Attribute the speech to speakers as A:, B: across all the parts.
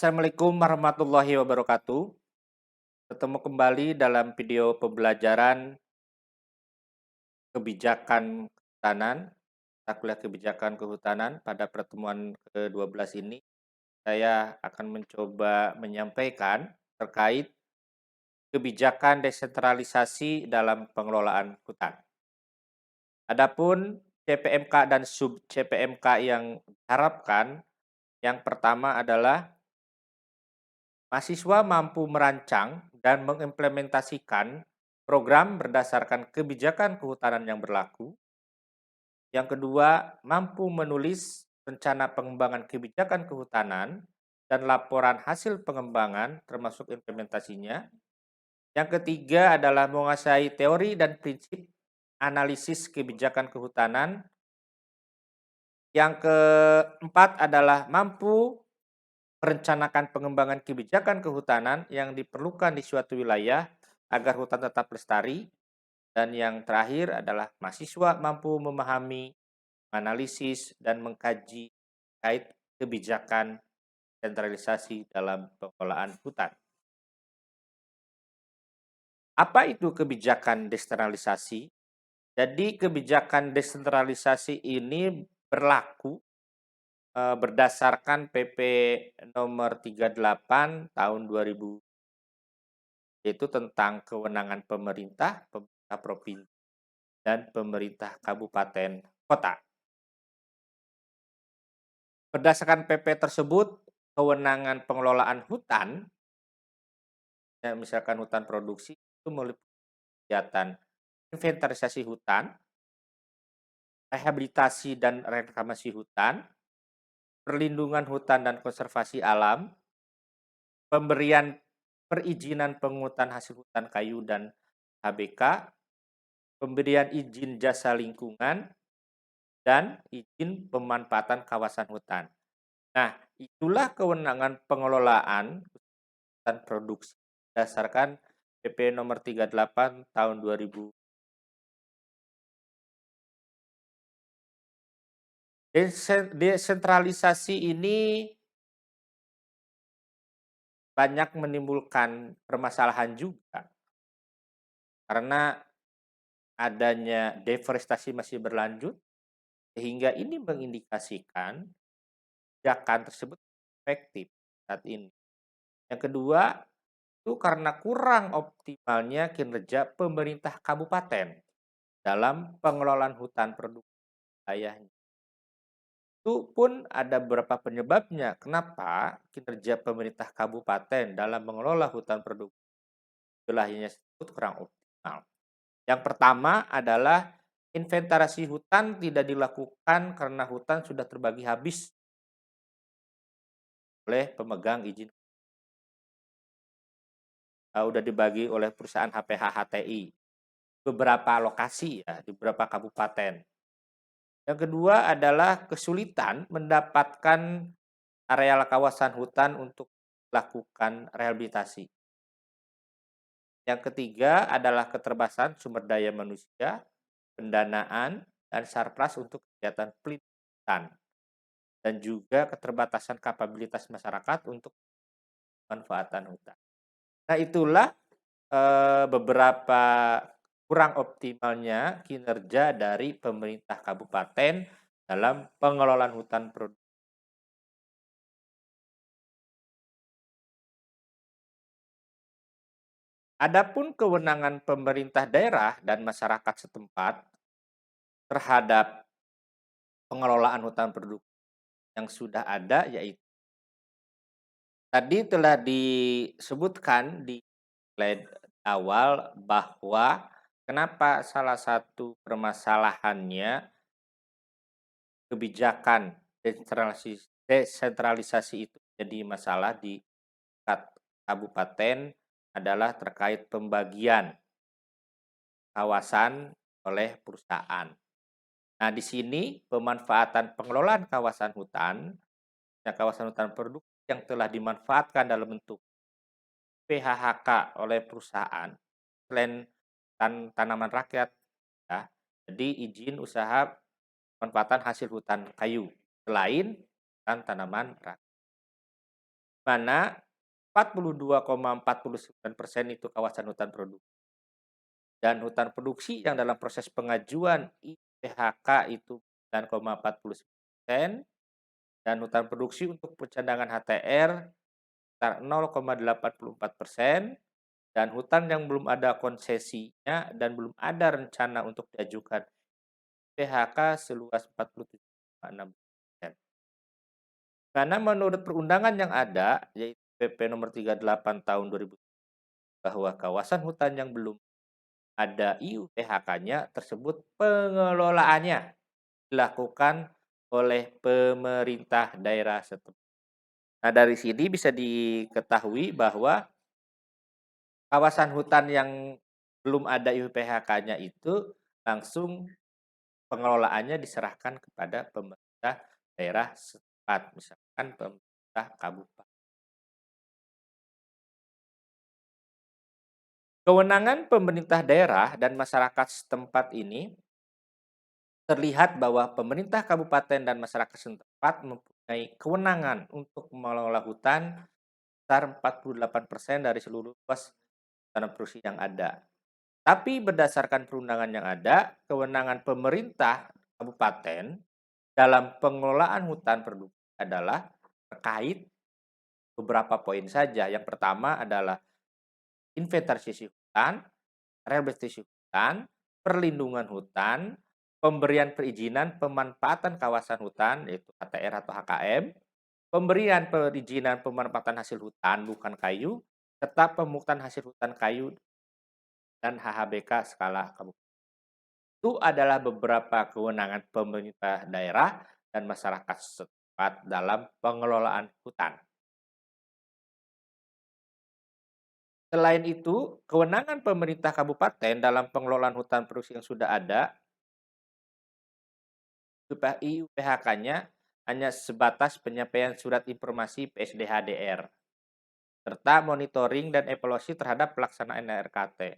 A: Assalamualaikum warahmatullahi wabarakatuh. Ketemu kembali dalam video pembelajaran kebijakan kehutanan, mata kuliah kebijakan kehutanan. Pada pertemuan ke-12 ini, saya akan mencoba menyampaikan terkait kebijakan desentralisasi dalam pengelolaan hutan. Adapun CPMK dan sub CPMK yang diharapkan, yang pertama adalah mahasiswa mampu merancang dan mengimplementasikan program berdasarkan kebijakan kehutanan yang berlaku. Yang kedua, mampu menulis rencana pengembangan kebijakan kehutanan dan laporan hasil pengembangan termasuk implementasinya. Yang ketiga adalah menguasai teori dan prinsip analisis kebijakan kehutanan. Yang keempat adalah mampu merencanakan pengembangan kebijakan kehutanan yang diperlukan di suatu wilayah agar hutan tetap lestari. Dan yang terakhir adalah mahasiswa mampu memahami, menganalisis, dan mengkaji terkait kebijakan sentralisasi dalam pengelolaan hutan. Apa itu kebijakan desentralisasi? Jadi kebijakan desentralisasi ini berlaku berdasarkan PP nomor 38 tahun 2000, yaitu tentang kewenangan pemerintah, pemerintah provinsi, dan pemerintah kabupaten kota. Berdasarkan PP tersebut, kewenangan pengelolaan hutan, ya misalkan hutan produksi, itu meliputi kegiatan inventarisasi hutan, rehabilitasi dan reklamasi hutan, perlindungan hutan dan konservasi alam, pemberian perizinan penghutan hasil hutan kayu dan HBK, pemberian izin jasa lingkungan, dan izin pemanfaatan kawasan hutan. Nah, itulah kewenangan pengelolaan hutan produksi berdasarkan PP nomor 38 tahun 2000. Desentralisasi ini banyak menimbulkan permasalahan juga karena adanya deforestasi masih berlanjut, sehingga ini mengindikasikan kebijakan tersebut efektif saat ini. Yang kedua, itu karena kurang optimalnya kinerja pemerintah kabupaten dalam pengelolaan hutan produksi wilayahnya. Itu pun ada beberapa penyebabnya kenapa kinerja pemerintah kabupaten dalam mengelola hutan produksi wilayahnya tersebut kurang optimal. Yang pertama adalah inventarisasi hutan tidak dilakukan karena hutan sudah terbagi habis oleh pemegang izin. Udah dibagi oleh perusahaan HPH HTI. Beberapa lokasi ya, di beberapa kabupaten. Yang kedua adalah kesulitan mendapatkan areal kawasan hutan untuk lakukan rehabilitasi. Yang ketiga adalah keterbatasan sumber daya manusia, pendanaan, dan sarpras untuk kegiatan pelindungan, dan juga keterbatasan kapabilitas masyarakat untuk pemanfaatan hutan. Nah, itulah beberapa kurang optimalnya kinerja dari pemerintah kabupaten dalam pengelolaan hutan produksi. Adapun kewenangan pemerintah daerah dan masyarakat setempat terhadap pengelolaan hutan produksi yang sudah ada, yaitu tadi telah disebutkan di slide awal bahwa kenapa salah satu permasalahannya kebijakan desentralisasi itu jadi masalah di tingkat kabupaten adalah terkait pembagian kawasan oleh perusahaan. Nah, di sini pemanfaatan pengelolaan kawasan hutan, ya kawasan hutan produksi yang telah dimanfaatkan dalam bentuk PHHK oleh perusahaan selain tanaman rakyat, ya. Jadi izin usaha pemanfaatan hasil hutan kayu selain tanaman rakyat. mana 42,49% itu kawasan hutan produksi. Dan hutan produksi yang dalam proses pengajuan IPHK itu 9,49%, dan hutan produksi untuk pencadangan HTR sekitar 0,84%, dan hutan yang belum ada konsesinya dan belum ada rencana untuk diajukan PHK seluas 47,6%. Karena menurut perundangan yang ada, yaitu PP nomor 38 tahun 2000, bahwa kawasan hutan yang belum ada IUPHK-nya tersebut pengelolaannya dilakukan oleh pemerintah daerah setempat. Nah, dari sini bisa diketahui bahwa kawasan hutan yang belum ada IUPHK-nya itu langsung pengelolaannya diserahkan kepada pemerintah daerah setempat, misalkan pemerintah kabupaten. Kewenangan pemerintah daerah dan masyarakat setempat ini terlihat bahwa pemerintah kabupaten dan masyarakat setempat mempunyai kewenangan untuk mengelola hutan sebesar 48% dari seluruh luas tanah produksi yang ada. Tapi berdasarkan perundangan yang ada, kewenangan pemerintah kabupaten dalam pengelolaan hutan produksi adalah terkait beberapa poin saja. Yang pertama adalah inventarisasi hutan, rehabilitasi hutan, perlindungan hutan, pemberian perizinan pemanfaatan kawasan hutan yaitu HTR atau HKM, pemberian perizinan pemanfaatan hasil hutan bukan kayu, serta pemungutan hasil hutan kayu dan HHBK skala kabupaten. Itu adalah beberapa kewenangan pemerintah daerah dan masyarakat setempat dalam pengelolaan hutan. Selain itu, kewenangan pemerintah kabupaten dalam pengelolaan hutan produksi yang sudah ada, IUPHK-nya hanya sebatas penyampaian surat informasi PSDHDR, serta monitoring dan evaluasi terhadap pelaksanaan RKT.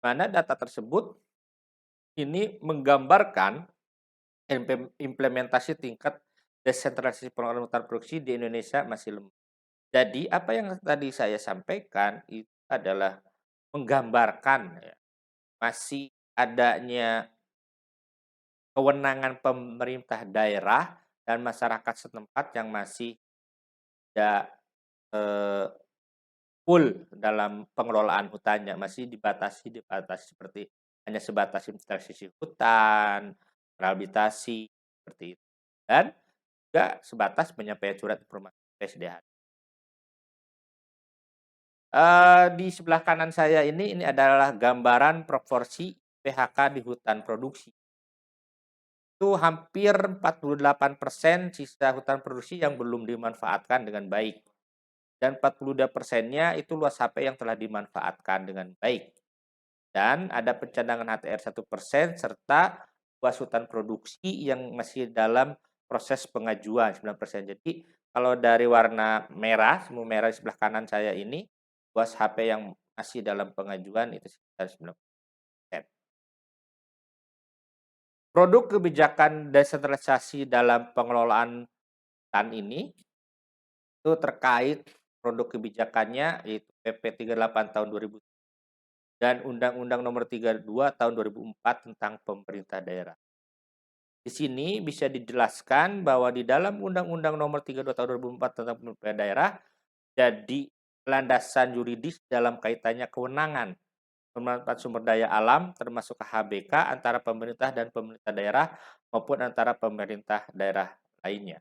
A: Mana data tersebut ini menggambarkan implementasi tingkat desentralisasi pengelolaan hutan produksi di Indonesia masih lemah. Jadi apa yang tadi saya sampaikan itu adalah menggambarkan ya, masih adanya kewenangan pemerintah daerah dan masyarakat setempat yang masih tidak eh, full dalam pengelolaan hutannya, masih dibatasi seperti hanya sebatas investasi hutan, rehabilitasi seperti itu. Dan juga sebatas penyampaian surat informasi PSDH. Di sebelah kanan saya ini adalah gambaran proporsi PHK di hutan produksi. Itu hampir 48% sisa hutan produksi yang belum dimanfaatkan dengan baik. Dan 42%-nya itu luas HP yang telah dimanfaatkan dengan baik. Dan ada pencadangan HTR 1% serta luas hutan produksi yang masih dalam proses pengajuan 9%. Jadi kalau dari warna merah, semu merah di sebelah kanan saya ini, luas HP yang masih dalam pengajuan itu sekitar 9%. Produk kebijakan desentralisasi dalam pengelolaan hutan ini itu terkait produk kebijakannya yaitu PP 38 tahun 2000 dan Undang-Undang Nomor 32 tahun 2004 tentang pemerintah daerah. Di sini bisa dijelaskan bahwa di dalam Undang-Undang Nomor 32 tahun 2004 tentang pemerintah daerah jadi landasan yuridis dalam kaitannya kewenangan pemanfaatan sumber daya alam termasuk KHBK antara pemerintah dan pemerintah daerah maupun antara pemerintah daerah lainnya.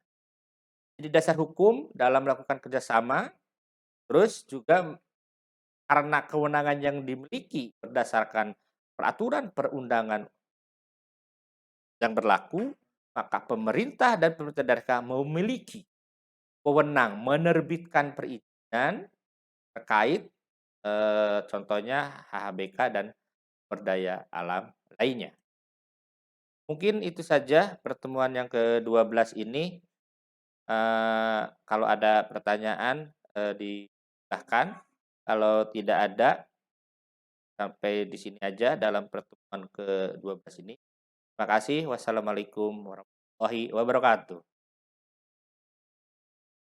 A: Jadi dasar hukum dalam melakukan kerjasama, terus juga karena kewenangan yang dimiliki berdasarkan peraturan perundangan yang berlaku, maka pemerintah dan pemerintah daerah memiliki wewenang menerbitkan perizinan terkait contohnya HHBK dan berdaya alam lainnya. Mungkin itu saja pertemuan yang ke-12 ini. Kalau ada pertanyaan disilahkan. Kalau tidak ada, sampai di sini aja dalam pertemuan ke-12 ini. Terima kasih. Wassalamualaikum warahmatullahi wabarakatuh.